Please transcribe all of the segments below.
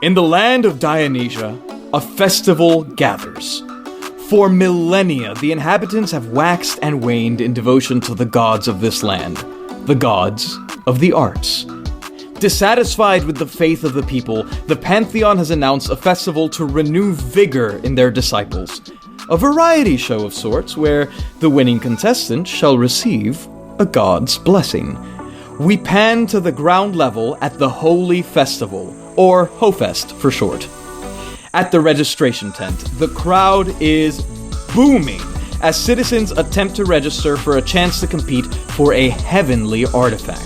In the land of Dionysia, a festival gathers. For millennia, the inhabitants have waxed and waned in devotion to the gods of this land, the gods of the arts. Dissatisfied with the faith of the people, the Pantheon has announced a festival to renew vigor in their disciples. A variety show of sorts where the winning contestant shall receive a god's blessing. We pan to the ground level at the Holy Festival, or HoFest for short. At the registration tent, the crowd is booming as citizens attempt to register for a chance to compete for a heavenly artifact.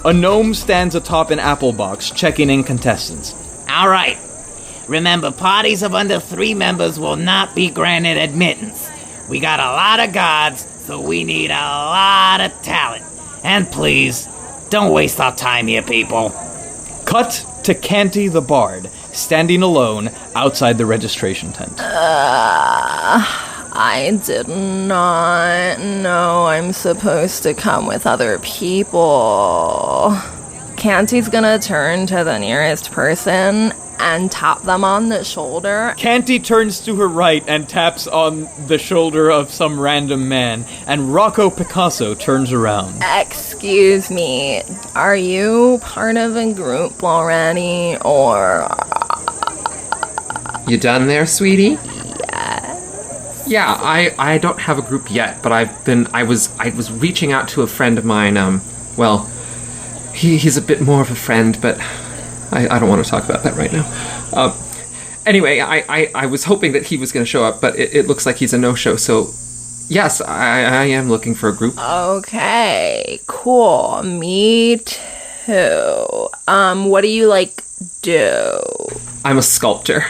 A gnome stands atop an apple box, checking in contestants. All right. Remember, parties of under 3 members will not be granted admittance. We got a lot of gods, so we need a lot of talent. And please, don't waste our time here, people. Cut to Canty the Bard, standing alone outside the registration tent. I did not know I'm supposed to come with other people. Canty's gonna turn to the nearest person and tap them on the shoulder. Canty turns to her right and taps on the shoulder of some random man, and Rocco Picasso turns around. Excuse me, are you part of a group already, or... You done there, sweetie? Yes. Yeah, I don't have a group yet, but I was reaching out to a friend of mine, well, he's a bit more of a friend, but I don't want to talk about that right now. Anyway, I was hoping that he was going to show up, but it looks like he's a no-show, so yes, I am looking for a group. Okay, cool, me too. What do you, do? I'm a sculptor.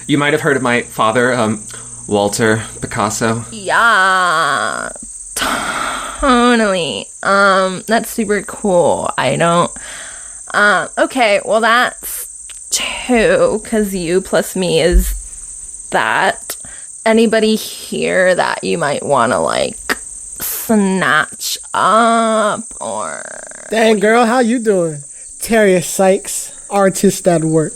You might have heard of my father, Walter Picasso. Yeah, totally. That's super cool. I don't... okay, well that's 2, because you plus me is that. Anybody here that you might want to, snatch up, or... Dang, girl, how you doing? Terius, Sykes, artist at work.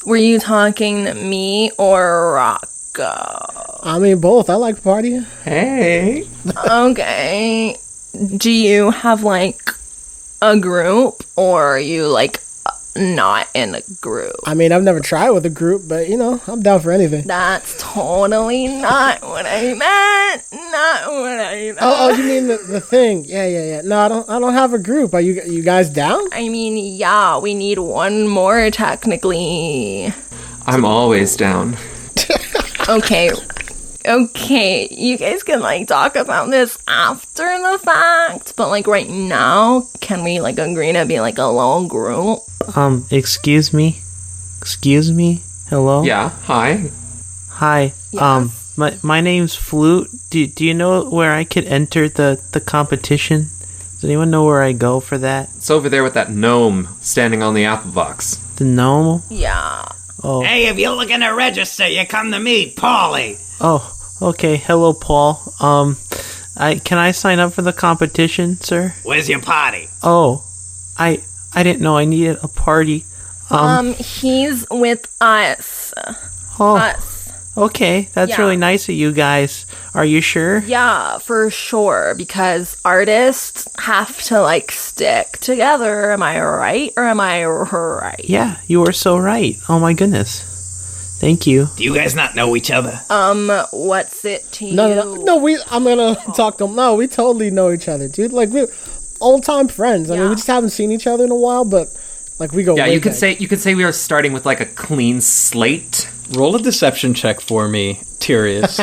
Were you talking to me or Rocco? I mean, both. I like partying. Hey. Okay. Do you have, a group, or are you, not in a group? I mean, I've never tried with a group, but, I'm down for anything. That's totally not what I meant. Not what I meant. Oh, you mean the thing. Yeah. No, I don't have a group. Are you guys down? I mean, yeah, we need one more, technically. I'm always down. Okay, you guys can, talk about this after the fact, but, right now, can we, agree to be, a little group? Excuse me? Hello? Yeah, hi. Hi. Yes. My name's Flute. Do you know where I could enter the competition? Does anyone know where I go for that? It's over there with that gnome standing on the apple box. The gnome? Yeah. Oh. Hey, if you're looking to register, you come to me, Paulie. Oh, okay. Hello, Paul. Can I sign up for the competition, sir? Where's your party? Oh, I didn't know I needed a party. He's with us. Oh. Us. Okay, that's Yeah. really nice of you guys. Are you sure? Yeah, for sure, because artists have to, stick together. Am I right, or am I right? Yeah, you are so right. Oh my goodness. Thank you. Do you guys not know each other? What's it to you? No, I'm gonna talk to him. No, we totally know each other, dude. We're old-time friends. I mean, we just haven't seen each other in a while, but, we go Yeah, way you could back. say we are starting with, a clean slate. Roll a deception check for me, Terius.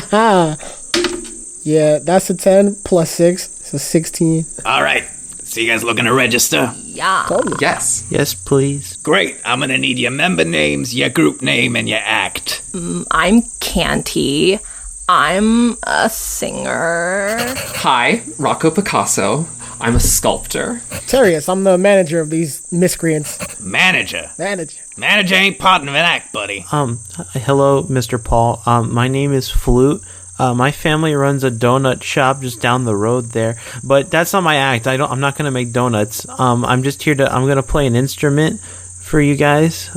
Yeah, that's a 10 plus 6, so 16. All right. So you guys looking to register? Yeah. Totally. Yes. Yes, please. Great. I'm going to need your member names, your group name, and your act. I'm Canty. I'm a singer. Hi, Rocco Picasso. I'm a sculptor. Terius, I'm the manager of these miscreants. Manager. Manager. Ain't part of an act, buddy. Hello, Mr. Paul. My name is Flute. My family runs a donut shop just down the road there, but that's not my act. I'm not gonna make donuts. I'm just here I'm gonna play an instrument for you guys.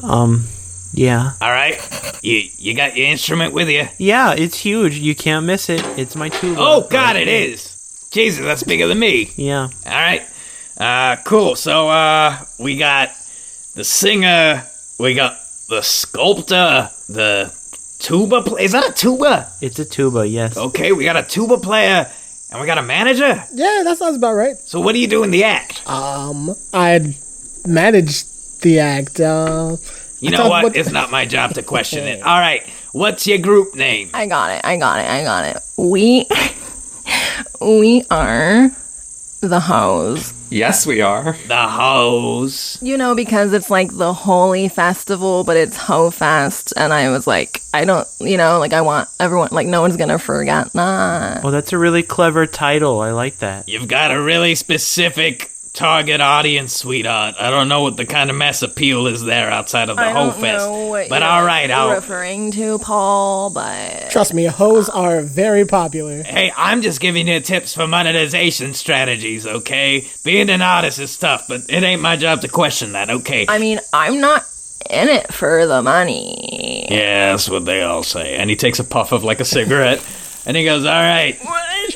Yeah. All right. You got your instrument with you? Yeah, it's huge. You can't miss it. It's my tuba. Oh, God, it is. Jesus, that's bigger than me. Yeah. All right. Cool. So, we got the singer, we got the sculptor, the tuba player. Is that a tuba? It's a tuba, yes. Okay, we got a tuba player, and we got a manager. Yeah, that sounds about right. So what do you do in the act? I'd managed the act. You know what? It's not my job to question it. All right, what's your group name? I got it. We are the Hoes. Yes, we are. The Hoes. You know, because it's like the holy festival, but it's HoFest, and I was like, I don't, I want everyone, like, no one's gonna forget that. Oh, that's a really clever title. I like that. You've got a really specific target audience, sweetheart. I don't know what the kind of mass appeal is there outside of the HoFest. But all right, I'll referring to Paul, but Trust me, hoes are very popular. Hey, I'm just giving you tips for monetization strategies, okay? Being an artist is tough, but it ain't my job to question that, okay? I mean, I'm not in it for the money. Yeah, that's what they all say. And he takes a puff of like a cigarette, and he goes, all right. What?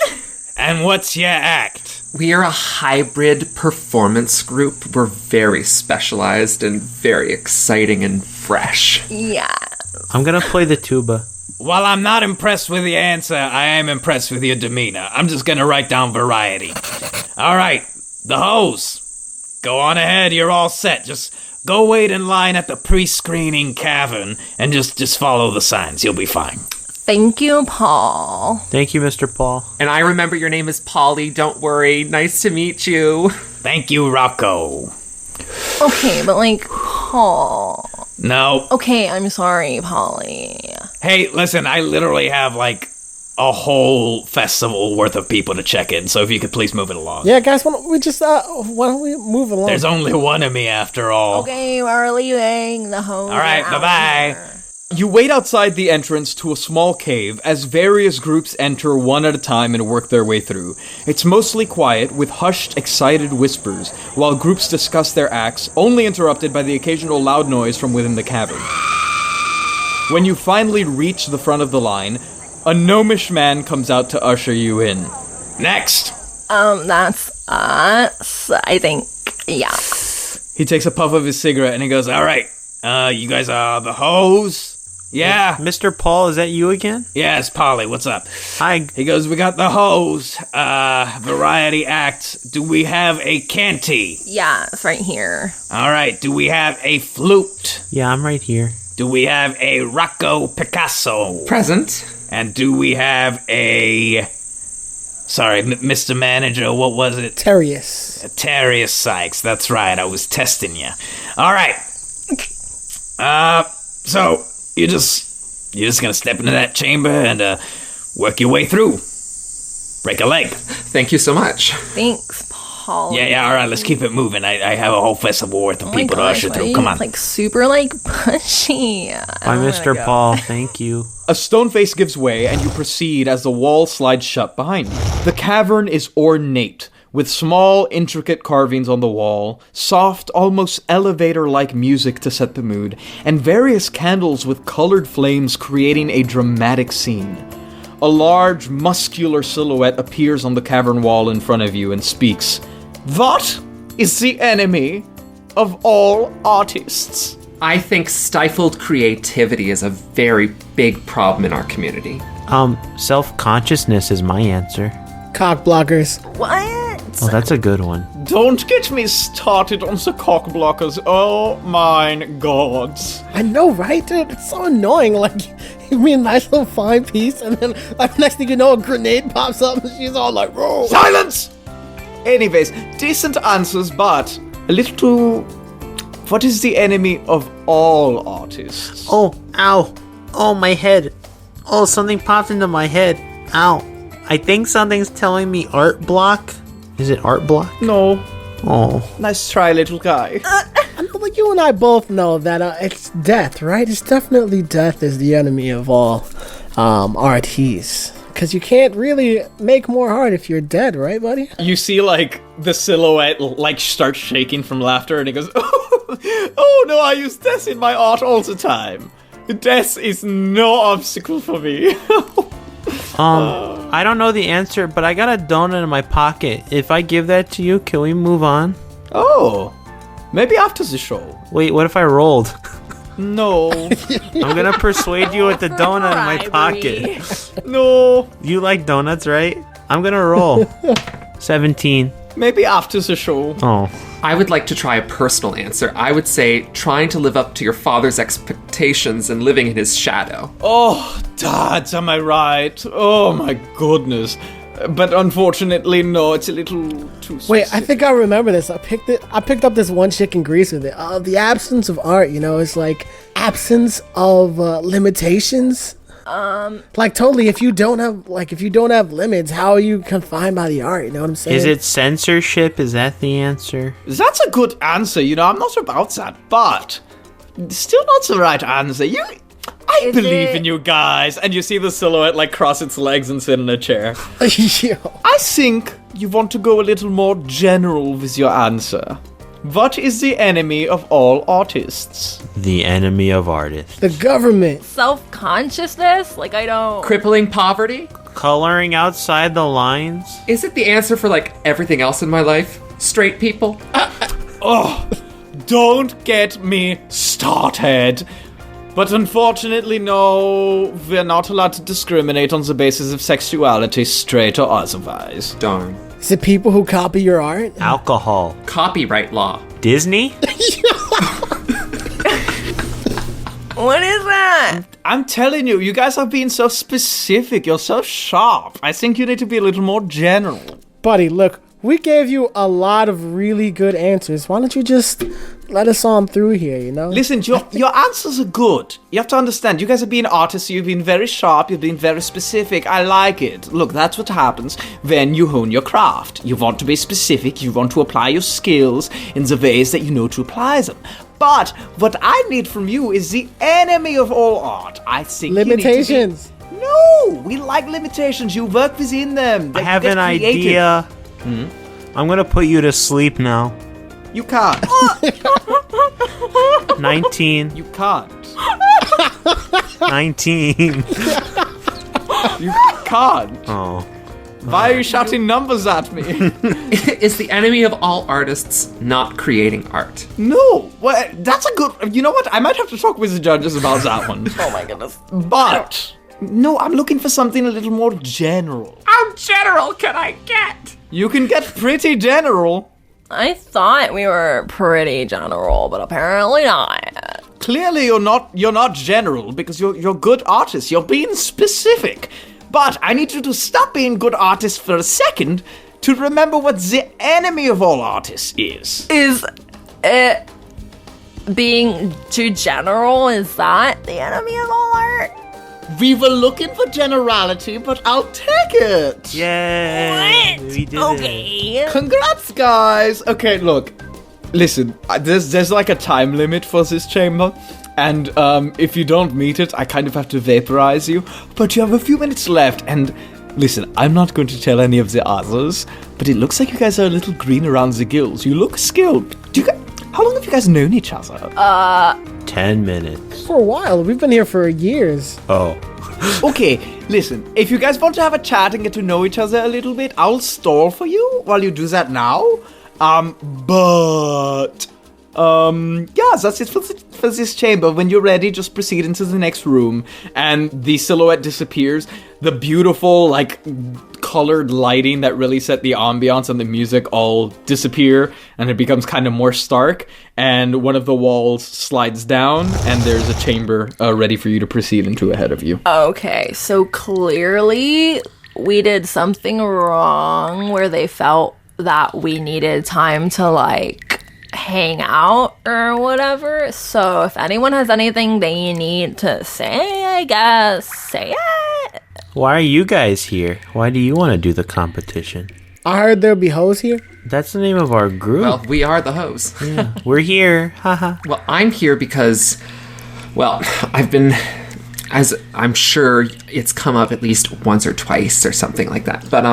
And what's your act? We are a hybrid performance group. We're very specialized and very exciting and fresh. Yeah. I'm gonna play the tuba. While I'm not impressed with the answer, I am impressed with your demeanor. I'm just gonna write down variety. All right, the Hoes. Go on ahead, you're all set. Just go wait in line at the pre-screening cavern and just follow the signs. You'll be fine. Thank you, Paul. Thank you, Mr. Paul. And I remember your name is Polly. Don't worry. Nice to meet you. Thank you, Rocco. Okay, but like, Paul. No. Okay, I'm sorry, Polly. Hey, listen, I literally have like a whole festival worth of people to check in, so if you could please move it along. Yeah, guys, why don't we move along? There's only one of me after all. Okay, we're leaving the home. All right, bye-bye. You wait outside the entrance to a small cave as various groups enter one at a time and work their way through. It's mostly quiet, with hushed, excited whispers, while groups discuss their acts, only interrupted by the occasional loud noise from within the cavern. When you finally reach the front of the line, a gnomish man comes out to usher you in. Next! That's us, I think. Yeah. He takes a puff of his cigarette and he goes, all right, You guys are the Hoes? Yeah. Mr. Paul, is that you again? Yeah, it's Polly. What's up? Hi. He goes, we got the Hoes. Variety act. Do we have a Canty? Yeah, it's right here. All right. Do we have a Flute? Yeah, I'm right here. Do we have a Rocco Picasso? Present. And do we have a... Sorry, Mr. Manager, what was it? Terius. Terius Sykes. That's right. I was testing you. All right. So you're just gonna step into that chamber and work your way through. Break a leg. Thank you so much. Thanks, Paul. Yeah. All right, let's keep it moving. I have a whole festival worth of people to usher through. Come on. Like super pushy. Bye, Mr. Paul. Thank you. A stone face gives way, and you proceed as the wall slides shut behind you. The cavern is ornate, with small, intricate carvings on the wall, soft, almost elevator-like music to set the mood, and various candles with colored flames creating a dramatic scene. A large, muscular silhouette appears on the cavern wall in front of you and speaks. What is the enemy of all artists? I think stifled creativity is a very big problem in our community. Self-consciousness is my answer. Cock blockers. What? Oh, that's a good one. Don't get me started on the cock blockers. Oh, mine gods. I know, right, dude? It's so annoying. Like, you mean a nice little fine piece, and then like next thing you know, a grenade pops up, and she's all like, "Roll!" Silence! Anyways, decent answers, but a little too... What is the enemy of all artists? Oh, ow. Oh, my head. Oh, something popped into my head. Ow. I think something's telling me art block. Is it art block? No. Oh. Nice try, little guy. I know, like, you and I both know that it's death, right? It's definitely death is the enemy of all artists. Because you can't really make more art if you're dead, right, buddy? You see, like, the silhouette, like, starts shaking from laughter, and he goes, Oh no, I use death in my art all the time. Death is no obstacle for me. I don't know the answer, but I got a donut in my pocket. If I give that to you, can we move on? Oh, maybe after the show. Wait, what if I rolled? No. I'm gonna persuade you with the donut in my Bribery. pocket. No. You like donuts, right? I'm gonna roll. 17. Maybe after the show. Oh. I would like to try a personal answer. I would say trying to live up to your father's expectations and living in his shadow. Oh, Dad, am I right? Oh my goodness. But unfortunately, no, it's a little too specific. Wait, I think I remember this. I picked up this one chick in Greece with it. The absence of art, it's like absence of limitations. Like totally. If you don't have limits, how are you confined by the art? You know what I'm saying? Is it censorship? Is that the answer? That's a good answer, I'm not about that, but still not the right answer. I believe in you guys. And you see the silhouette cross its legs and sit in a chair. Yo. I think you want to go a little more general with your answer. What is the enemy of all artists? The enemy of artists. The government. Self-consciousness? I don't... Crippling poverty? Coloring outside the lines? Is it the answer for everything else in my life? Straight people? Oh, don't get me started. But unfortunately, no, we're not allowed to discriminate on the basis of sexuality, straight or otherwise. Darn. Is it people who copy your art? Alcohol. Copyright law. Disney? What is that? I'm telling you, you guys are being so specific. You're so sharp. I think you need to be a little more general. Buddy, look, we gave you a lot of really good answers. Why don't you just let us on through here, Listen, your answers are good. You have to understand, you guys are being artists, you've been very sharp, you've been very specific. I like it. Look, that's what happens when you hone your craft. You want to be specific, you want to apply your skills in the ways that you know to apply them. But what I need from you is the enemy of all art. I think Limitations. No, we like limitations. You work within them. I have an idea. I'm gonna put you to sleep now. You can't. 19. You can't. 19. You can't. Oh. Why are you shouting numbers at me? Is the enemy of all artists not creating art? No. Well, that's a good... You know what? I might have to talk with the judges about that one. Oh my goodness. But... No, I'm looking for something a little more general. How general can I get? You can get pretty general. I thought we were pretty general, but apparently not. Clearly you're not general because you're good artists. You're being specific. But I need you to stop being good artists for a second to remember what the enemy of all artists is. Is it being too general? Is that the enemy of all art? We were looking for generality, but I'll take it. Yay! What? We did Okay. Congrats, guys. Okay, look. Listen, there's a time limit for this chamber. And if you don't meet it, I kind of have to vaporize you. But you have a few minutes left. And listen, I'm not going to tell any of the others. But it looks like you guys are a little green around the gills. You look skilled. How long have you guys known each other? 10 minutes. For a while. We've been here for years. Oh. Okay, listen, if you guys want to have a chat and get to know each other a little bit, I'll stall for you while you do that now. Yeah, that's it for this chamber. When you're ready, just proceed into the next room. And the silhouette disappears. The beautiful, colored lighting that really set the ambiance and the music all disappear. And it becomes kind of more stark. And one of the walls slides down. And there's a chamber ready for you to proceed into ahead of you. Okay, so clearly we did something wrong where they felt that we needed time to, hang out or whatever. So if anyone has anything they need to say, I guess, say it. Why are you guys here? Why do you want to do the competition? I heard there'll be hoes here. That's the name of our group. Well, we are the hoes. Yeah, we're here. Haha. Well, I'm here because, I've been, as I'm sure it's come up at least once or twice or something like that. But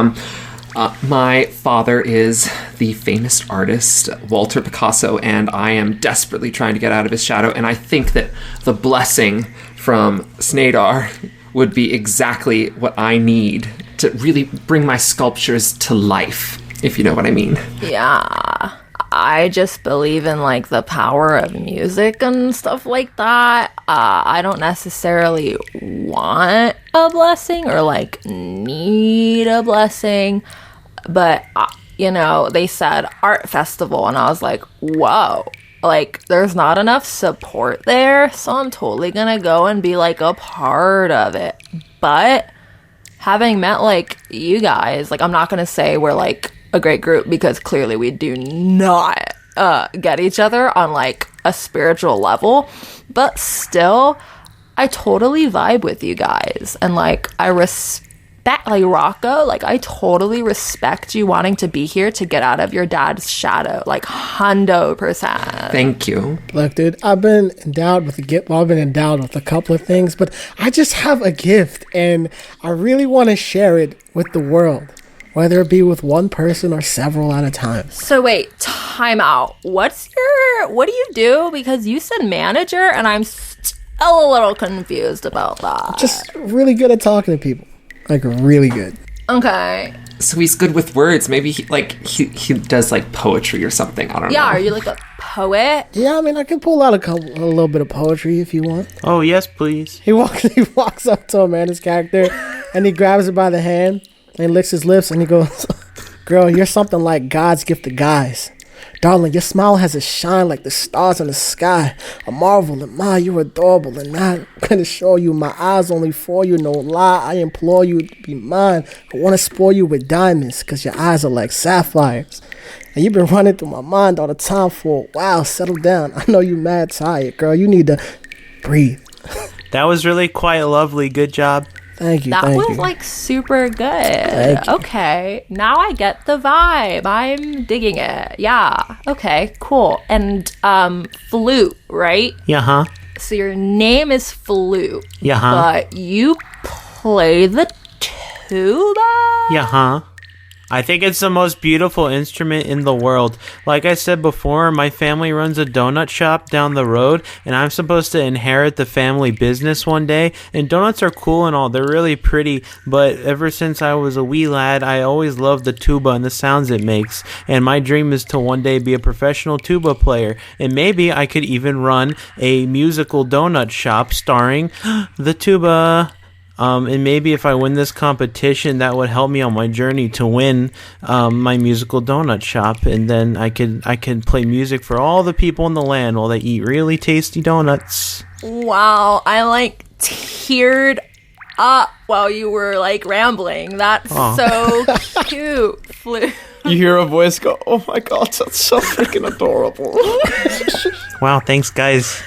My father is the famous artist Walter Picasso, and I am desperately trying to get out of his shadow, and I think that the blessing from Snadar would be exactly what I need to really bring my sculptures to life, if you know what I mean. Yeah. I just believe in like the power of music and stuff like that. I don't necessarily want a blessing or like need a blessing, but they said art festival, and I was like, whoa, like there's not enough support there, so I'm totally gonna go and be like a part of it. But having met like you guys, like I'm not gonna say we're like a great group, because clearly we do not get each other on like a spiritual level, but still I totally vibe with you guys, and like I respect like Rocco, like I totally respect you wanting to be here to get out of your dad's shadow, like 100%. Thank you. Look, dude, I've been endowed with a gift. Well, I've been endowed with a couple of things, but I just have a gift, and I really want to share it with the world, whether it be with one person or several at a time. So wait, time out. What do you do? Because you said manager, and I'm still a little confused about that. Just really good at talking to people. Like, really good. Okay. So he's good with words. Maybe he does like poetry or something. I don't know. Yeah, are you like a poet? Yeah, I mean, I can pull out a little bit of poetry if you want. Oh, yes, please. He walks up to Amanda's character, and he grabs her by the hand, and licks his lips, and he goes, "Girl, you're something like God's gift to guys. Darling, your smile has a shine like the stars in the sky. A marvel, and my, you're adorable, and I'm gonna show you my eyes only for you, no lie. I implore you to be mine. I wanna spoil you with diamonds, cause your eyes are like sapphires. And you've been running through my mind all the time for a while. Settle down. I know you mad tired, girl. You need to breathe." That was really quite lovely. Good job. Thank you. That thank was you. like super good. Thank you. Okay, now I get the vibe. I'm digging it. Yeah. Okay, cool. And Flute, right? Yeah, huh? So your name is Flute. Yeah, huh? But you play the tuba? Yeah, huh? I think it's the most beautiful instrument in the world. Like I said before, my family runs a donut shop down the road, and I'm supposed to inherit the family business one day. And donuts are cool and all, they're really pretty, but ever since I was a wee lad, I always loved the tuba and the sounds it makes. And my dream is to one day be a professional tuba player, and maybe I could even run a musical donut shop starring the tuba. And maybe if I win this competition, that would help me on my journey to win my musical donut shop, and then I could play music for all the people in the land while they eat really tasty donuts. Wow, I like teared up while you were like rambling. That's so cute, Flute. You hear a voice go, "Oh my god, that's so freaking adorable." Wow, thanks guys.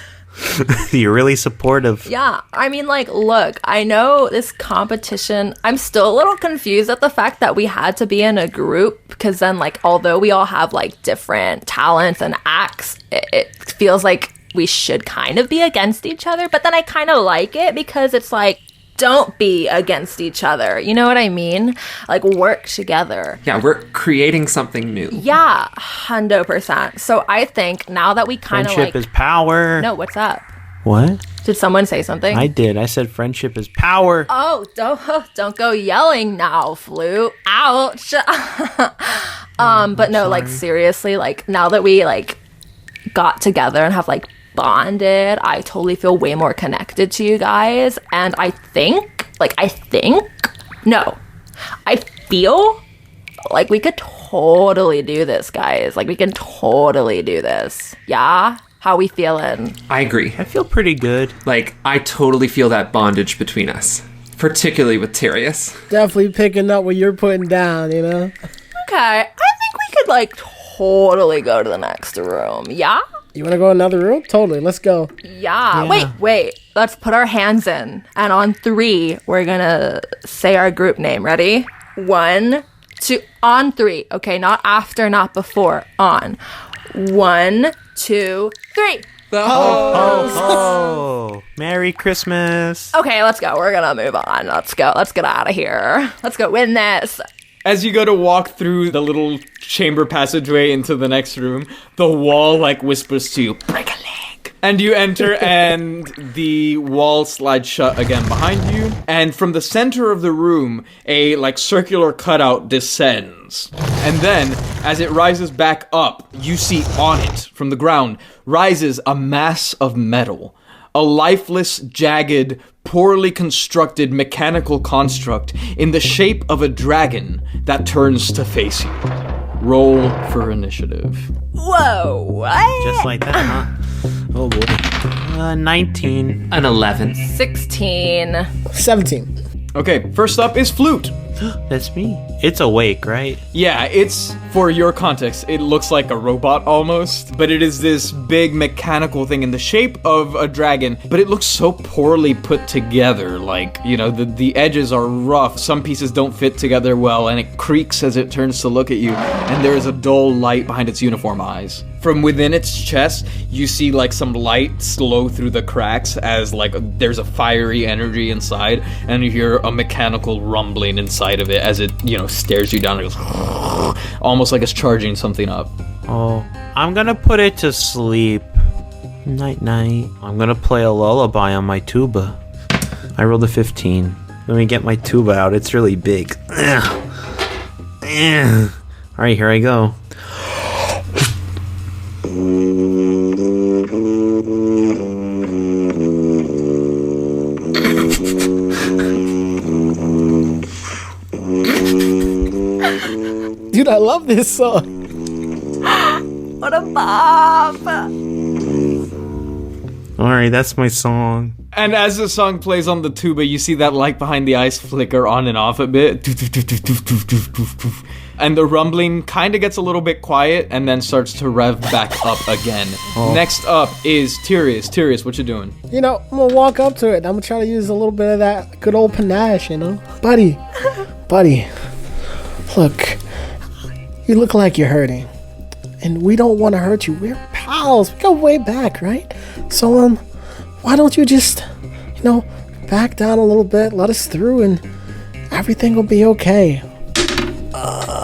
You're really supportive. Yeah, I mean, like, look, I know this competition, I'm still a little confused at the fact that we had to be in a group, because then, like, although we all have, like, different talents and acts, it feels like we should kind of be against each other, but then I kind of like it, because it's like, don't be against each other. You know what I mean? Like, work together. Yeah, we're creating something new. Yeah, 100%. So I think now that we kind of Friendship like... is power. No, what's up? What? Did someone say something? I did. I said friendship is power. Oh, don't go yelling now, Flute. Ouch. But no, like, seriously, like, now that we, like, got together and have, like, bonded, I totally feel way more connected to you guys, and I feel like we could totally do this, guys. Like, we can totally do this. Yeah? How we feeling? I agree. I feel pretty good. Like, I totally feel that bondage between us, particularly with Terius. Definitely picking up what you're putting down, you know? Okay, I think we could, like, totally go to the next room. Yeah? You want to go another room? Totally. Let's go. Yeah. Wait. Let's put our hands in. And on 3, we're going to say our group name. Ready? 1, 2, on 3. Okay, not after, not before. On. 1, 2, 3. Oh, Merry Christmas. Okay, let's go. We're going to move on. Let's go. Let's get out of here. Let's go win this. As you go to walk through the little chamber passageway into the next room, the wall, like, whispers to you, break a leg. And you enter, and the wall slides shut again behind you. And from the center of the room, a, like, circular cutout descends. And then, as it rises back up, you see on it, from the ground, rises a mass of metal. A lifeless, jagged, poorly constructed mechanical construct in the shape of a dragon that turns to face you. Roll for initiative. Whoa, what? Just like that, huh? Oh boy. 19. An 11. 16. 17. Okay, first up is Flute. That's me. It's awake, right? Yeah, it's, for your context, it looks like a robot almost, but it is this big mechanical thing in the shape of a dragon, but it looks so poorly put together. Like, you know, the edges are rough, some pieces don't fit together well, and it creaks as it turns to look at you, and there is a dull light behind its uniform eyes. From within its chest, you see, like, some light slow through the cracks as, like, there's a fiery energy inside, and you hear a mechanical rumbling inside of it as it, you know, stares you down and goes almost like it's charging something up. Oh, I'm gonna put it to sleep. Night-night. I'm gonna play a lullaby on my tuba. I rolled a 15. Let me get my tuba out. It's really big. Alright, here I go. Dude, I love this song. What a bop. Alright, that's my song. And as the song plays on the tuba, you see that light behind the eyes flicker on and off a bit. And the rumbling kind of gets a little bit quiet and then starts to rev back up again. Oh. Next up is Terius. Terius, what you doing? You know, I'm gonna walk up to it. I'm gonna try to use a little bit of that good old panache, you know? Buddy, look, you look like you're hurting. And we don't want to hurt you. We're pals. We go way back, right? So, why don't you just, you know, back down a little bit, let us through, and everything will be okay.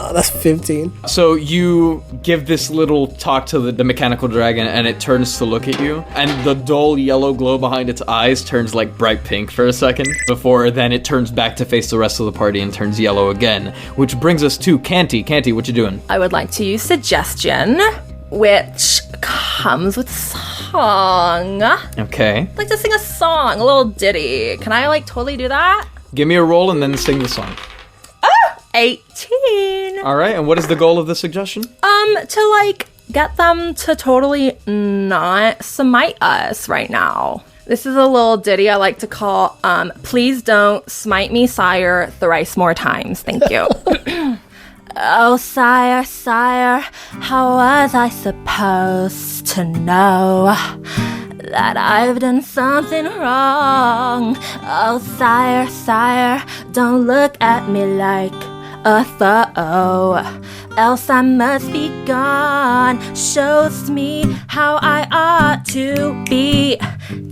That's 15. So you give this little talk to the mechanical dragon, and it turns to look at you, and the dull yellow glow behind its eyes turns like bright pink for a second, before then it turns back to face the rest of the party and turns yellow again, which brings us to Canty. Canty, what you doing? I would like to use suggestion, which comes with song. Okay. I'd like to sing a song, a little ditty. Can I, like, totally do that? Give me a roll and then sing the song. 18. All right, and what is the goal of the suggestion? To, like, get them to totally not smite us right now. This is a little ditty I like to call, Please Don't Smite Me, Sire, thrice more times. Thank you. Oh, sire, sire, how was I supposed to know that I've done something wrong? Oh, sire, sire, don't look at me like a foe, else I must be gone. Shows me how I ought to be.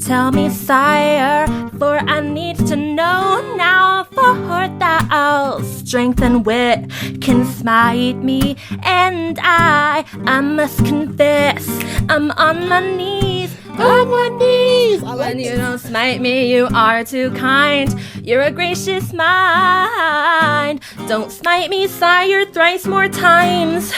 Tell me, sire, for I need to know now, for thou strength and wit can smite me, and I must confess I'm on my knees. On my knees. When you don't smite me, you are too kind. You're a gracious mind. Don't smite me, sire, thrice more times.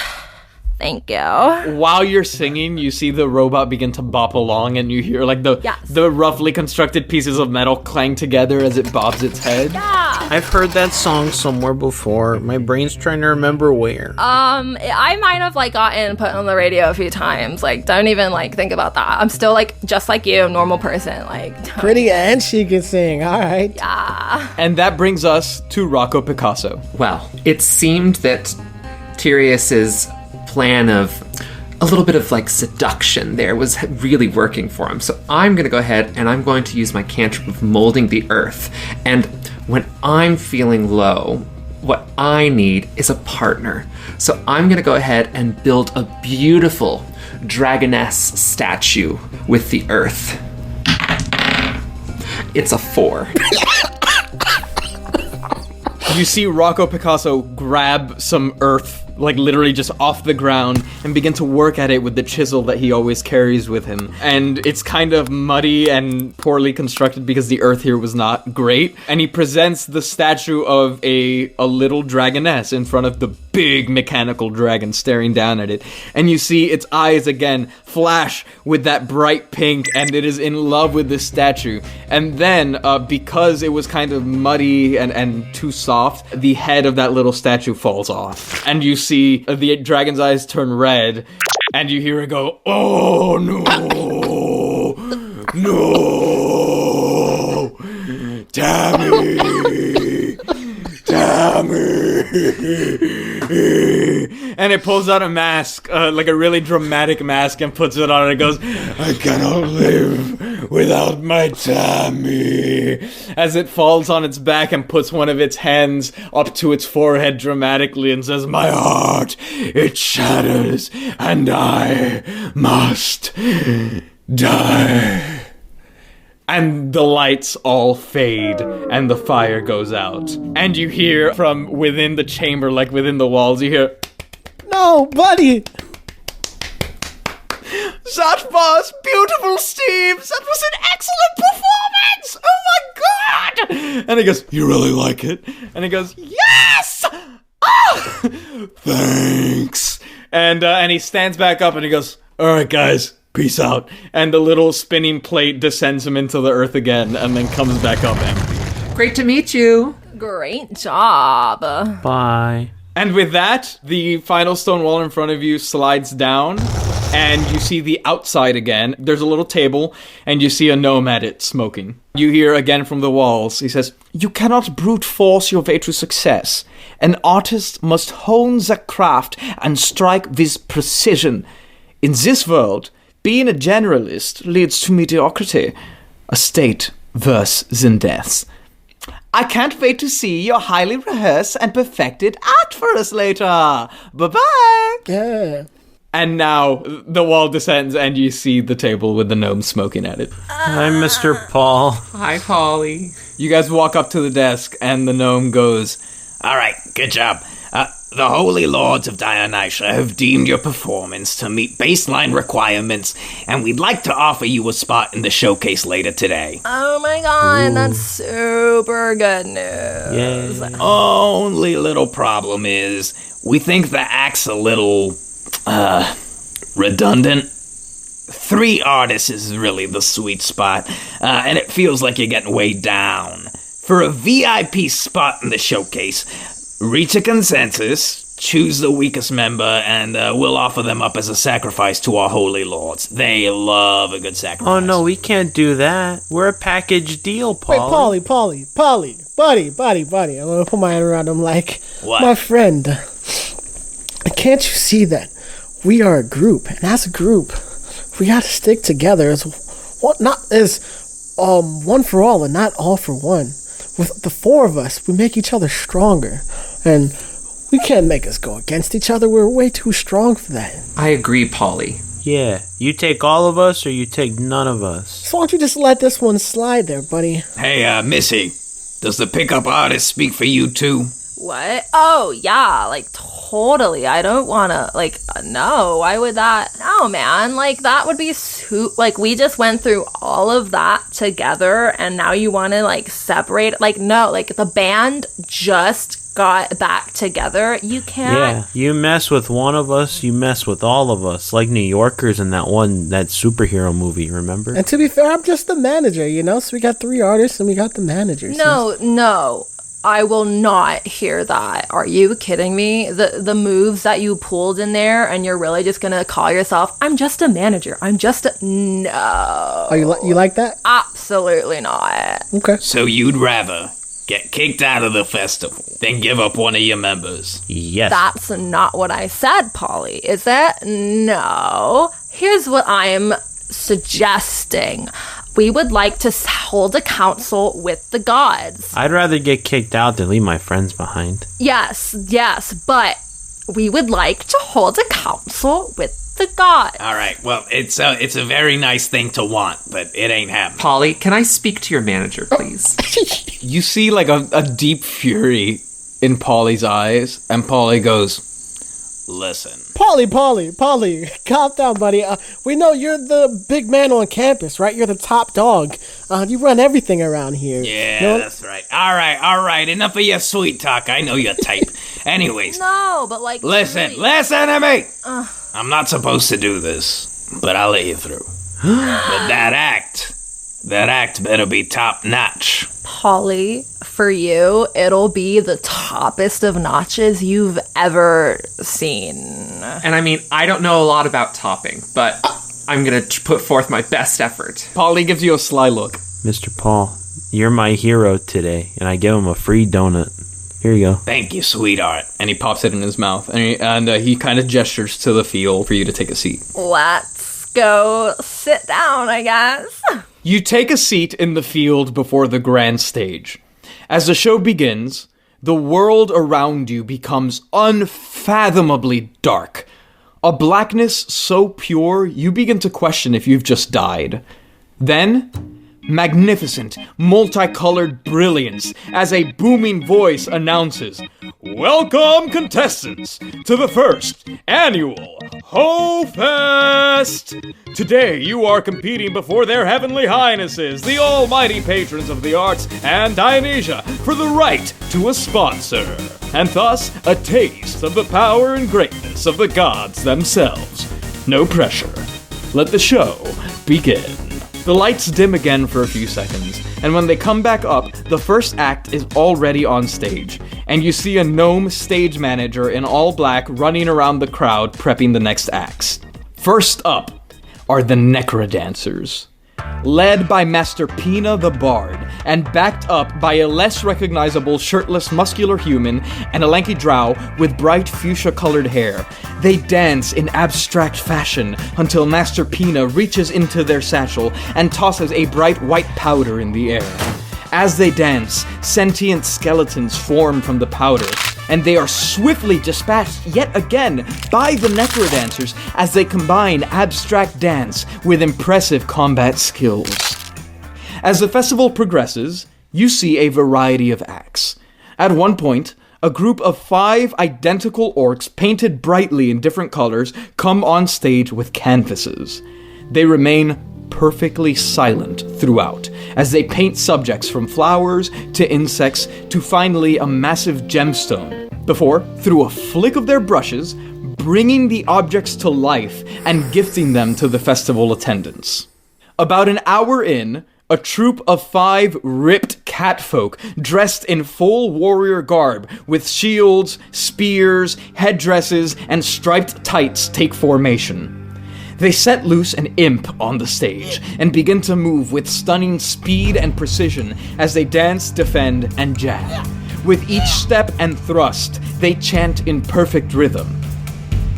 Thank you. While you're singing, you see the robot begin to bop along, and you hear like the roughly constructed pieces of metal clang together as it bobs its head. Yeah. I've heard that song somewhere before. My brain's trying to remember where. I might have like gotten put on the radio a few times. Like, don't even like think about that. I'm still like just like you, normal person. Like pretty, and she can sing. All right. Yeah. And that brings us to Rocco Picasso. Well, it seemed that Terius's plan of a little bit of like seduction there was really working for him. So I'm going to go ahead and I'm going to use my cantrip of molding the earth. And when I'm feeling low, what I need is a partner. So I'm going to go ahead and build a beautiful dragoness statue with the earth. It's a 4. you see Rocco Picasso grab some earth, like literally just off the ground, and begin to work at it with the chisel that he always carries with him. And it's kind of muddy and poorly constructed because the earth here was not great. And he presents the statue of a little dragoness in front of the big mechanical dragon staring down at it. And you see its eyes again flash with that bright pink, and it is in love with this statue. And then, because it was kind of muddy and too soft, the head of that little statue falls off. And you see the dragon's eyes turn red, and you hear it go, "Oh no! No! Tammy! Tammy!" And it pulls out a mask, like a really dramatic mask, and puts it on, and it goes, "I cannot live without my Tammy," as it falls on its back and puts one of its hands up to its forehead dramatically and says, "My heart, it shatters, and I must die." And the lights all fade, and the fire goes out. And you hear from within the chamber, like within the walls, you hear, No, buddy. "That was beautiful, Steve! That was an excellent performance! Oh my god!" And he goes, "You really like it?" And he goes, "Yes! Oh! Thanks!" And he stands back up and he goes, "All right, guys. Peace out." And the little spinning plate descends him into the earth again and then comes back up empty. Great to meet you. Great job. Bye. And with that, the final stone wall in front of you slides down, and you see the outside again. There's a little table, and you see a gnome at it, smoking. You hear again from the walls. He says, "You cannot brute force your way to success. An artist must hone the craft and strike with precision. In this world, being a generalist leads to mediocrity, a state worse than death. I can't wait to see your highly rehearsed and perfected art for us later. Bye-bye." Yeah. And now the wall descends and you see the table with the gnome smoking at it. Hi, Mr. Paul. Hi, Polly. You guys walk up to the desk and the gnome goes, All right, good job. The Holy Lords of Dionysia have deemed your performance to meet baseline requirements, and we'd like to offer you a spot in the showcase later today. Oh my god, that's super good news. Yay. Only little problem is, we think the act's a little, redundant. 3 artists is really the sweet spot, and it feels like you're getting weighed down. For a VIP spot in the showcase, reach a consensus, choose the weakest member, and we'll offer them up as a sacrifice to our holy lords. They love a good sacrifice. Oh no, we can't do that. We're a package deal, Paul. Wait, Polly, buddy. I'm gonna put my hand around him like, What? my friend. Can't you see that we are a group, and as a group, we gotta stick together as one for all and not all for one. With the 4 of us, we make each other stronger, and we can't make us go against each other. We're way too strong for that. I agree, Polly. Yeah, you take all of us or you take none of us. So why don't you just let this one slide there, buddy? Hey, Missy, does the pickup artist speak for you too? What? Oh, yeah, like, totally. I don't wanna, like, no, why would that? No, man, like, that would be like, we just went through all of that together, and now you wanna, like, separate? Like, no, like, the band just got back together. You can't. Yeah, you mess with one of us, you mess with all of us. Like New Yorkers in that superhero movie, remember? And to be fair, I'm just the manager, you know? So we got 3 artists, and we got the manager. No. I will not hear that. Are you kidding me? The moves that you pulled in there, and you're really just gonna call yourself, I'm just a manager. No. Oh, you like that? Absolutely not. Okay. So you'd rather get kicked out of the festival than give up one of your members? Yes. That's not what I said, Polly, is it? No. Here's what I'm suggesting. We would like to hold a council with the gods. I'd rather get kicked out than leave my friends behind. Yes, but we would like to hold a council with the gods. All right, well, it's a very nice thing to want, but it ain't happening. Polly, can I speak to your manager, please? You see like a deep fury in Polly's eyes, and Polly goes, "Listen." Polly, calm down, buddy. We know you're the big man on campus, right? You're the top dog. You run everything around here. Yeah, No? that's right. All right. Enough of your sweet talk. I know your type. Anyways, No, but like. listen really- to me. I'm not supposed to do this, but I'll let you through. But that act better be top notch. Polly, for you, it'll be the toppest of notches you've ever seen. And I mean, I don't know a lot about topping, but I'm gonna put forth my best effort. Polly gives you a sly look. Mr. Paul, you're my hero today, and I give him a free donut. Here you go. Thank you, sweetheart. And he pops it in his mouth, and he kind of gestures to the field for you to take a seat. Let's go sit down, I guess. You take a seat in the field before the grand stage. As the show begins, the world around you becomes unfathomably dark. A blackness so pure, you begin to question if you've just died. Then, magnificent, multicolored brilliance as a booming voice announces, "Welcome, contestants, to the first annual HoFest! Today you are competing before their heavenly highnesses, the almighty patrons of the arts and Dionysia, for the right to a sponsor, and thus a taste of the power and greatness of the gods themselves. No pressure. Let the show begin." The lights dim again for a few seconds, and when they come back up, the first act is already on stage, and you see a gnome stage manager in all black running around the crowd prepping the next acts. First up are the Necrodancers. Led by Master Pina the Bard, and backed up by a less recognizable shirtless muscular human and a lanky drow with bright fuchsia-colored hair. They dance in abstract fashion until Master Pina reaches into their satchel and tosses a bright white powder in the air. As they dance, sentient skeletons form from the powder, and they are swiftly dispatched yet again by the Necrodancers as they combine abstract dance with impressive combat skills. As the festival progresses, you see a variety of acts. At one point, a group of 5 identical orcs painted brightly in different colors come on stage with canvases. They remain perfectly silent throughout, as they paint subjects from flowers to insects to finally a massive gemstone, before, through a flick of their brushes, bringing the objects to life and gifting them to the festival attendants. About an hour in, a troop of 5 ripped catfolk dressed in full warrior garb with shields, spears, headdresses, and striped tights take formation. They set loose an imp on the stage and begin to move with stunning speed and precision as they dance, defend, and jab. With each step and thrust, they chant in perfect rhythm.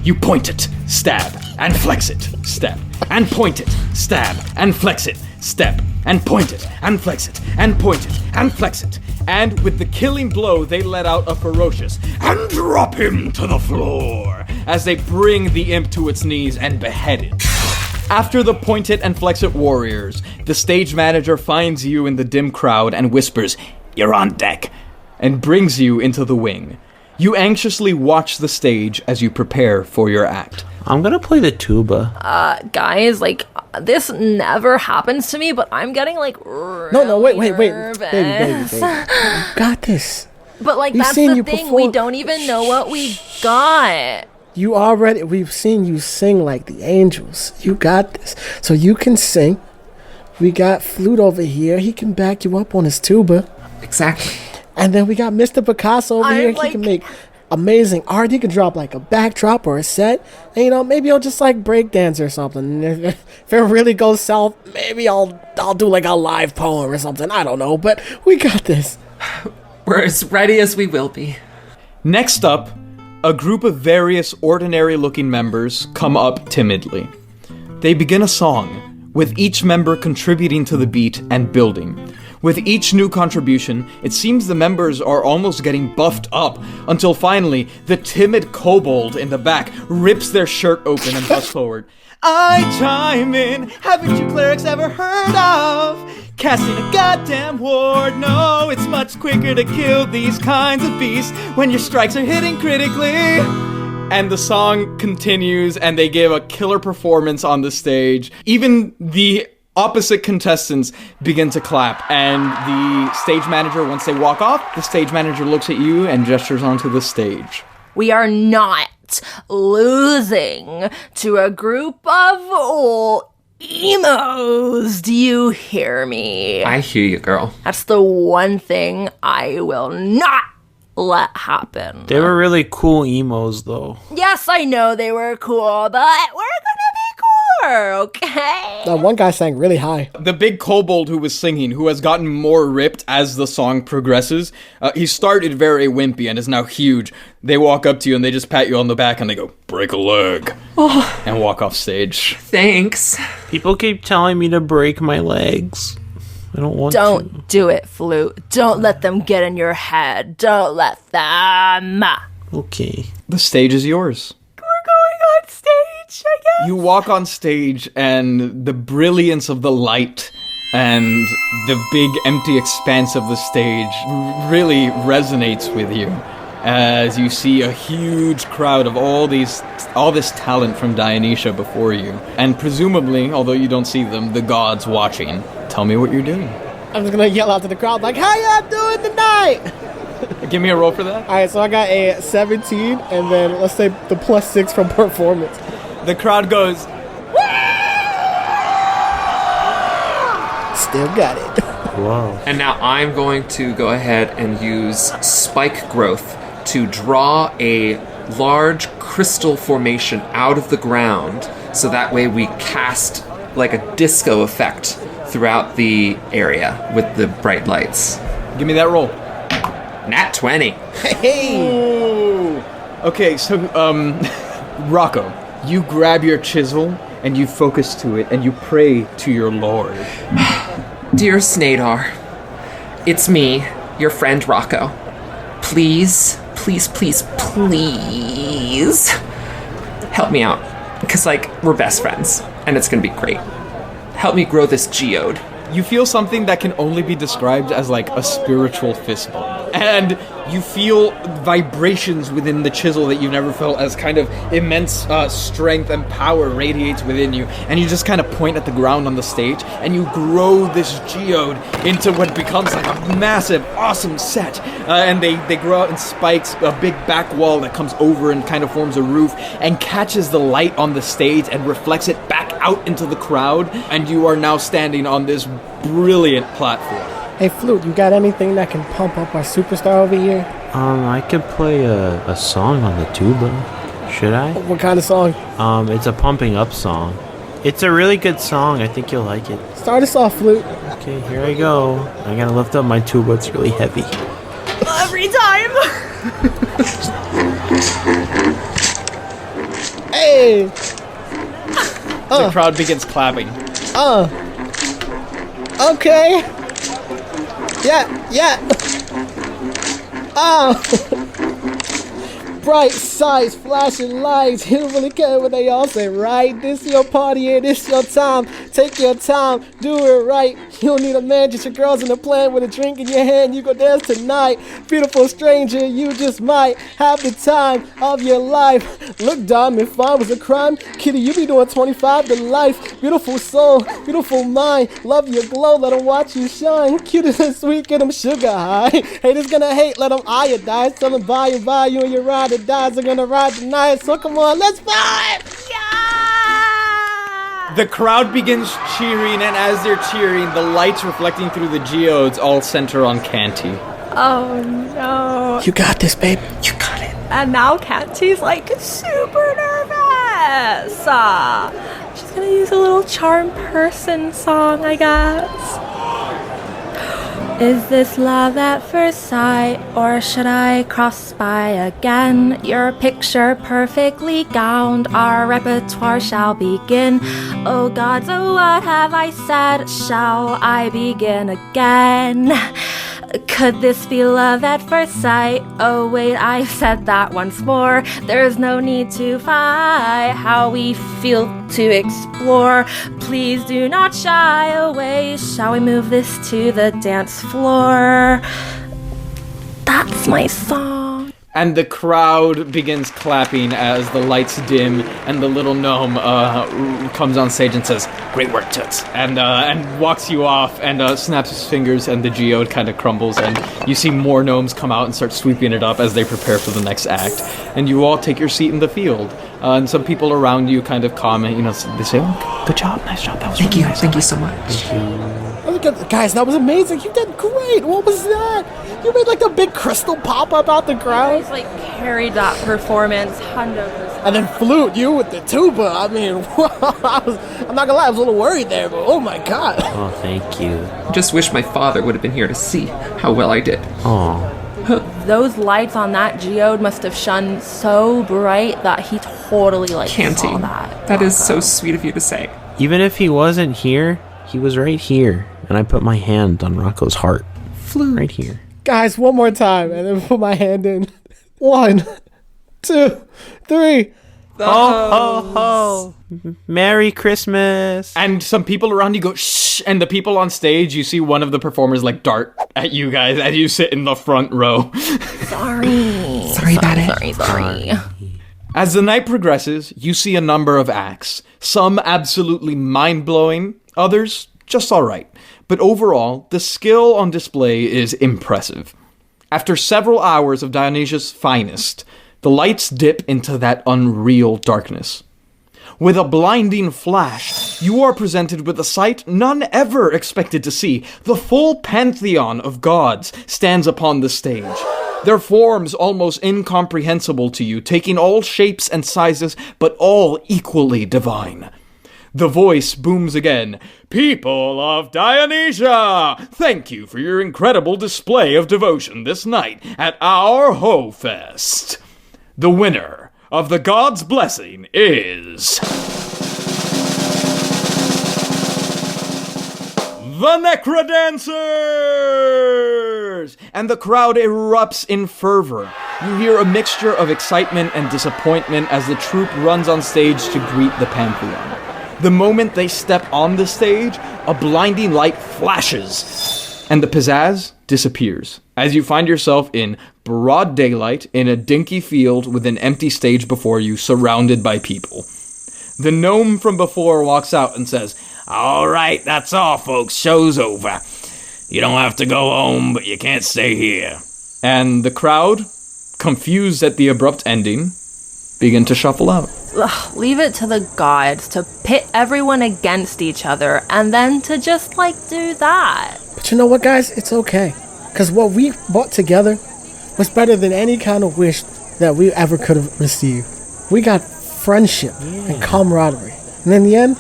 You point it, stab, and flex it, step, and point it, stab, and flex it, step, and point it, and flex it, and point it, and flex it. And with the killing blow, they let out a ferocious, "And drop him to the floor," as they bring the imp to its knees and behead it. After the point it and flex it warriors, the stage manager finds you in the dim crowd and whispers, "You're on deck," and brings you into the wing. You anxiously watch the stage as you prepare for your act. I'm gonna play the tuba. Guys, like, this never happens to me, but I'm getting, like, No, wait. nervous. Baby. You got this. But, like, We've that's seen the you thing. We perform- don't even know what we got. We've seen you sing like the angels. You got this. So you can sing. We got Flute over here. He can back you up on his tuba. Exactly. And then we got Mr. Picasso over here. like- He can make amazing art. He can drop like a backdrop or a set. And, you know, maybe he'll just like break dance or something. If it really goes south, maybe I'll do like a live poem or something. I don't know. But we got this. We're as ready as we will be. Next up, a group of various ordinary-looking members come up timidly. They begin a song, with each member contributing to the beat and building. With each new contribution, it seems the members are almost getting buffed up, until finally, the timid kobold in the back rips their shirt open and busts forward. I chime in, haven't you clerics ever heard of casting a goddamn ward? No, it's much quicker to kill these kinds of beasts when your strikes are hitting critically. And the song continues, and they give a killer performance on the stage. Even the opposite contestants begin to clap, and the stage manager, once they walk off, the stage manager looks at you and gestures onto the stage. We are not losing to a group of emos. Do you hear me? I hear you, girl. That's the one thing I will not let happen. They were really cool emos, though. Yes, I know they were cool, but we're gonna be cooler, okay? That one guy sang really high. The big kobold who was singing, who has gotten more ripped as the song progresses, he started very wimpy and is now huge. They walk up to you and they just pat you on the back and they go, break a leg, and walk off stage. Thanks. People keep telling me to break my legs. I don't want to. Don't do it, Flute. Don't let them get in your head. Don't let them. Okay. The stage is yours. We're going on stage, I guess. You walk on stage and the brilliance of the light and the big empty expanse of the stage really resonates with you as you see a huge crowd of all this talent from Dionysia before you. And presumably, although you don't see them, the gods watching. Tell me what you're doing. I'm just gonna yell out to the crowd like, how y'all doing tonight? Give me a roll for that. Alright, so I got a 17, and then let's say the +6 from performance. The crowd goes, Still got it. Whoa. And now I'm going to go ahead and use spike growth to draw a large crystal formation out of the ground, so that way we cast like a disco effect throughout the area with the bright lights. give me that roll. Nat 20. Hey! Okay, so, Rocco, you grab your chisel and you focus to it and you pray to your lord. Dear Snadar, it's me, your friend Rocco. Please, please, please, please help me out. Because, we're best friends, and it's gonna be great. Help me grow this geode. You feel something that can only be described as a spiritual fist bump. And you feel vibrations within the chisel that you've never felt, as kind of immense strength and power radiates within you. And you just kind of point at the ground on the stage and you grow this geode into what becomes a massive, awesome set. And they grow out in spikes, a big back wall that comes over and kind of forms a roof and catches the light on the stage and reflects it back out into the crowd. And you are now standing on this brilliant platform. Hey, Flute, you got anything that can pump up our superstar over here? I could play a song on the tuba. Should I? What kind of song? It's a pumping up song. It's a really good song. I think you'll like it. Start us off, Flute. Okay, here I go. I gotta lift up my tuba. It's really heavy. Every time. Hey! The crowd begins clapping. Okay. Yeah. Bright sights, flashing lights. You don't really care what they all say, right? This your party and this your time. Take your time, do it right. You don't need a man, just your girls in the plan with a drink in your hand. You go dance tonight. Beautiful stranger, you just might have the time of your life. Look, diamond, fine was a crime. Kitty, you be doing 25 to life. Beautiful soul, beautiful mind. Love your glow, let them watch you shine. Cute and sweet, get them sugar high. Haters gonna hate, let them iodize. Tell them bye you and your ride or dies are gonna ride tonight. So come on, let's vibe! The crowd begins cheering, and as they're cheering, the lights reflecting through the geodes all center on Canty. Oh no. You got this, babe. You got it. And now Canty's super nervous. She's gonna use a little charm person song, I guess. Is this love at first sight, or should I cross by again? Your picture perfectly gowned, our repertoire shall begin. Oh gods, oh what have I said? Shall I begin again? Could this be love at first sight? Oh wait, I said that once more. There's no need to fight how we feel to explore. Please do not shy away. Shall we move this to the dance floor? That's my song. And the crowd begins clapping as the lights dim, and the little gnome comes on stage and says, "Great work, Toots," and walks you off and snaps his fingers, and the geode kind of crumbles, and you see more gnomes come out and start sweeping it up as they prepare for the next act. And you all take your seat in the field, and some people around you kind of comment, they say, "Oh, good job, nice job, that was really nice." Thank you so much. Guys, that was amazing. You did great. What was that? You made like the big crystal pop up out the ground. Guys, carried that performance 100%. And then Flute, you with the tuba. I mean, I'm not gonna lie, I was a little worried there, but oh my god. Oh, thank you. Just wish my father would have been here to see how well I did. Oh. Those lights on that geode must have shone so bright that he totally Canty, saw that. that is so sweet of you to say. Even if he wasn't here, he was right here, and I put my hand on Rocco's heart. Flute. Right here. Guys, one more time, and then put my hand in. 1, 2, 3. Ho, ho, ho. Merry Christmas. And some people around you go, "Shh," and the people on stage, you see one of the performers dart at you guys as you sit in the front row. Sorry about it. Sorry. As the night progresses, you see a number of acts. Some absolutely mind-blowing, others just alright. But overall, the skill on display is impressive. After several hours of Dionysia's finest, the lights dip into that unreal darkness. With a blinding flash, you are presented with a sight none ever expected to see. The full pantheon of gods stands upon the stage. Their forms almost incomprehensible to you, taking all shapes and sizes, but all equally divine. The voice booms again. "People of Dionysia, thank you for your incredible display of devotion this night at our HoFest. The winner of the God's Blessing is the Necrodancers!" And the crowd erupts in fervor. You hear a mixture of excitement and disappointment as the troupe runs on stage to greet the Pantheon. The moment they step on the stage, a blinding light flashes, and the pizzazz disappears, as you find yourself in broad daylight in a dinky field with an empty stage before you, surrounded by people. The gnome from before walks out and says, "All right, that's all, folks. Show's over. You don't have to go home, but you can't stay here." And the crowd, confused at the abrupt ending, begin to shuffle out. Ugh, leave it to the gods to pit everyone against each other and then to just do that. But you know what, guys? It's okay. Because what we brought together was better than any kind of wish that we ever could have received. We got friendship and camaraderie. And in the end,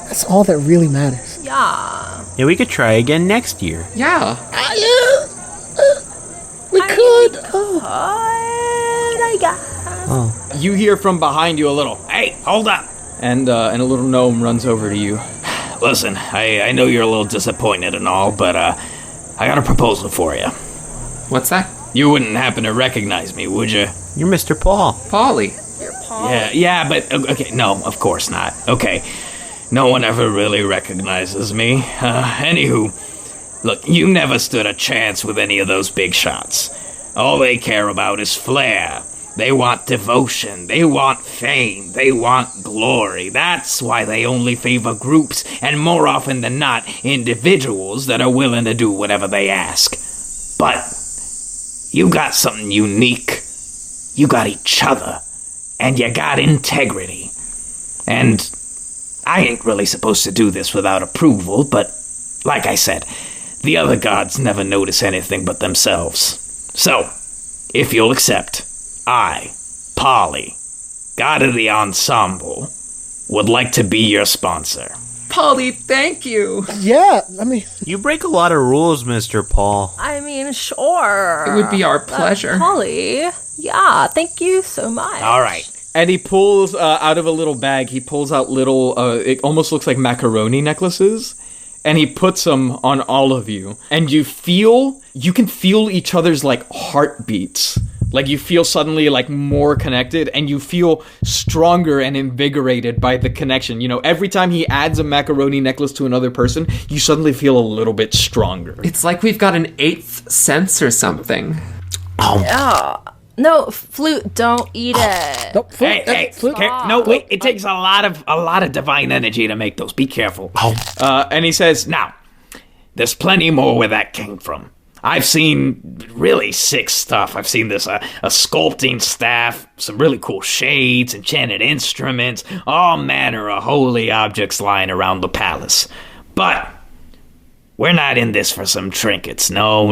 that's all that really matters. Yeah. Yeah, we could try again next year. Yeah. We could. I guess. Oh. You hear from behind you a little, Hey, hold up. and a little gnome runs over to you. Listen, I know you're a little disappointed and all, but I got a proposal for you. What's that? You wouldn't happen to recognize me, would you? You're Mr. Paul. Polly. Your paw. Yeah, but okay, no, of course not. Okay, no one ever really recognizes me. Anywho, look, you never stood a chance with any of those big shots. All they care about is flair. They want devotion, they want fame, they want glory. That's why they only favor groups, and more often than not, individuals that are willing to do whatever they ask. But you got something unique. You got each other, and you got integrity. And I ain't really supposed to do this without approval, but like I said, the other gods never notice anything but themselves. So, if you'll accept, I, Polly, god of the ensemble, would like to be your sponsor. Polly, thank you. Yeah, I mean, You break a lot of rules, Mr. Paul. I mean, sure. It would be our pleasure. Polly, yeah, thank you so much. All right. And he pulls out of a little bag, he pulls out little, it almost looks like macaroni necklaces, and he puts them on all of you. And you can feel each other's, like, heartbeats. Like, you feel suddenly, like, more connected, and you feel stronger and invigorated by the connection. You know, every time he adds a macaroni necklace to another person, you suddenly feel a little bit stronger. It's like we've got an eighth sense or something. Yeah. No, Flute, don't eat it. nope, Flute, Hey, Flute. no, wait. It takes a lot of divine energy to make those. Be careful. And he says, Now, there's plenty more where that came from. I've seen really sick stuff. I've seen this, a sculpting staff, some really cool shades, enchanted instruments, all manner of holy objects lying around the palace. But we're not in this for some trinkets. No.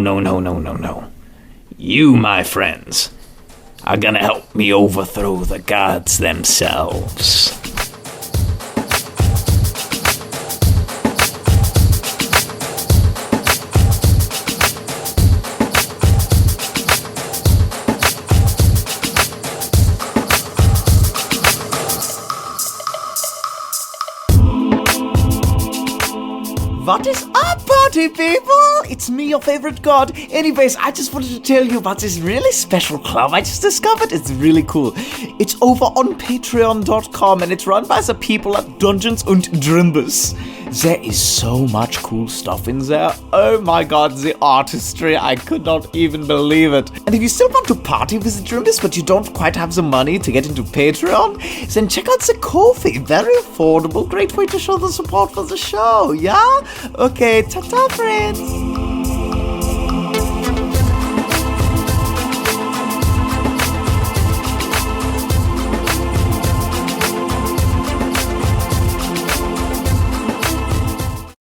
You, my friends, are gonna help me overthrow the gods themselves. What is up, party people? It's me, your favorite god. Anyways, I just wanted to tell you about this really special club I just discovered. It's really cool. It's over on patreon.com and it's run by the people at Dungeons Drimbus. There is so much cool stuff in there. Oh my god, the artistry. I could not even believe it. And if you still want to party with the Drimbus, but you don't quite have the money to get into Patreon, then check out the Ko-fi. Very affordable. Great way to show the support for the show, yeah? Okay, ta-ta, friends.